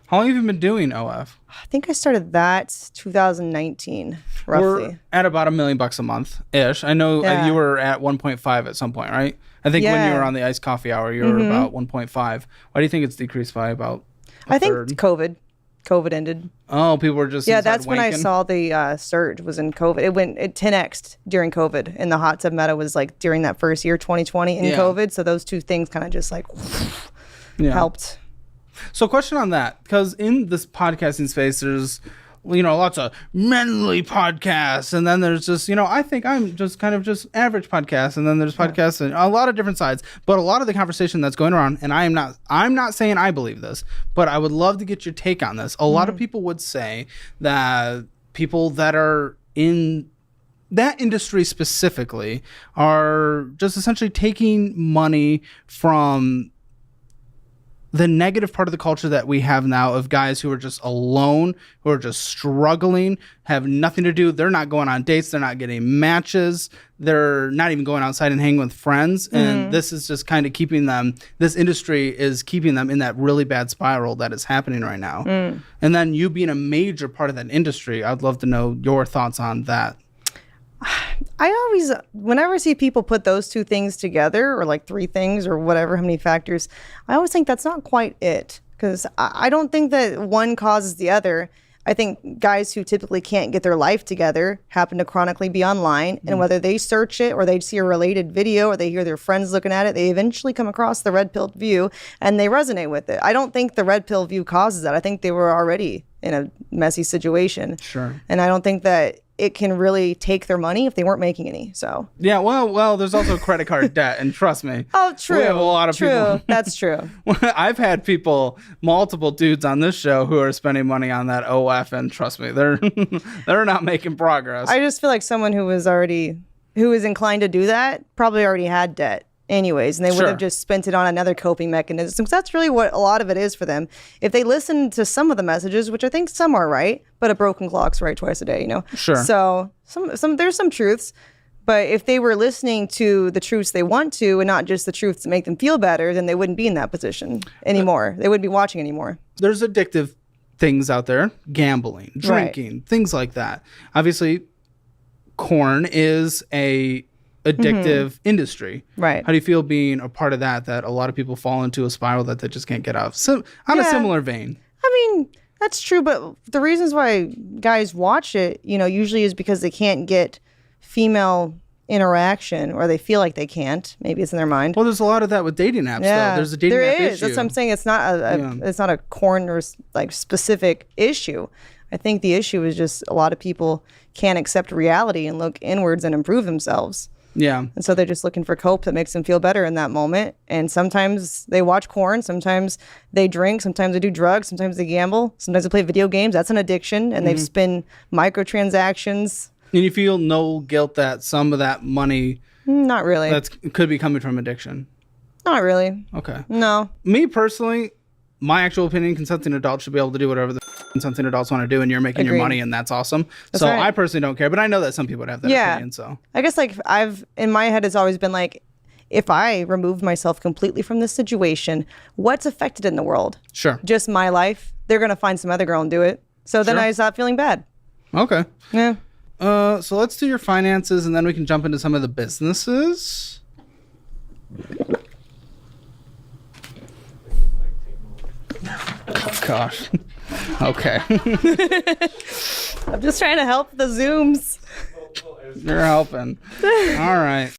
How long have you been doing OF? I think I started that 2019, roughly. We're at about $1 million a month ish. I know you were at 1.5 at some point, right? I think when you were on the iced coffee hour, you were about 1.5. Why do you think it's decreased by about a third? Think COVID ended. Oh, people were just that's wanking. when I saw the surge was in COVID. It 10x'd during COVID, and the hot tub meta was like during that first year, 2020 in COVID. So those two things kind of just like helped. So question on that, because in this podcasting space, there's, lots of manly podcasts, and then there's just, I think I'm just kind of just average podcasts, and then there's podcasts and a lot of different sides. But a lot of the conversation that's going around, and I'm not saying I believe this, but I would love to get your take on this. A lot of people would say that people that are in that industry specifically are just essentially taking money from the negative part of the culture that we have now of guys who are just alone, who are just struggling, have nothing to do. They're not going on dates. They're not getting matches. They're not even going outside and hanging with friends. And this is just kind of keeping them, this industry is keeping them in that really bad spiral that is happening right now. And then you being a major part of that industry, I'd love to know your thoughts on that. I always, whenever I see people put those two things together, or like three things, or whatever, how many factors, I always think that's not quite it. Because I don't think that one causes the other. I think guys who typically can't get their life together happen to chronically be online. And whether they search it, or they see a related video, or they hear their friends looking at it, they eventually come across the red pill view and they resonate with it. I don't think the red pill view causes that. I think they were already in a messy situation. Sure. And I don't think that it can really take their money if they weren't making any. So yeah, well, there's also credit card debt, and trust me. Oh, true. We have a lot of people. That's true. I've had multiple dudes on this show who are spending money on that OF, and trust me, they're not making progress. I just feel like someone who is inclined to do that probably already had debt anyways, and they would have just spent it on another coping mechanism. So that's really what a lot of it is for them. If they listen to some of the messages, which I think some are right, but a broken clock's right twice a day, Sure. So some there's some truths, but if they were listening to the truths they want to and not just the truths that make them feel better, then they wouldn't be in that position anymore. They wouldn't be watching anymore. There's addictive things out there, gambling, drinking, things like that. Obviously, corn is a addictive industry. Right. How do you feel being a part of that a lot of people fall into a spiral that they just can't get out of? So on a similar vein. I mean, that's true, but the reasons why guys watch it, usually is because they can't get female interaction, or they feel like they can't. Maybe it's in their mind. Well, there's a lot of that with dating apps, though. There's a dating app issue. That's what I'm saying. It's not it's not a corn or like specific issue. I think the issue is just a lot of people can't accept reality and look inwards and improve themselves. Yeah. And so they're just looking for cope that makes them feel better in that moment. And sometimes they watch corn, sometimes they drink, sometimes they do drugs, sometimes they gamble, sometimes they play video games. That's an addiction. And they've spent microtransactions. And you feel no guilt that some of that money... Not really. Could be coming from addiction? Not really. Okay. No. Me personally, my actual opinion, consenting adults should be able to do whatever the consenting adults want to do, and you're making your money, and that's awesome. That's right. I personally don't care, but I know that some people would have that opinion. So I guess in my head, it's always been like, if I removed myself completely from this situation, what's affected in the world? Sure. Just my life. They're going to find some other girl and do it. So then I stop feeling bad. Okay. Yeah. So let's do your finances, and then we can jump into some of the businesses. Oh, gosh. Okay. I'm just trying to help the Zooms. You're helping. All right.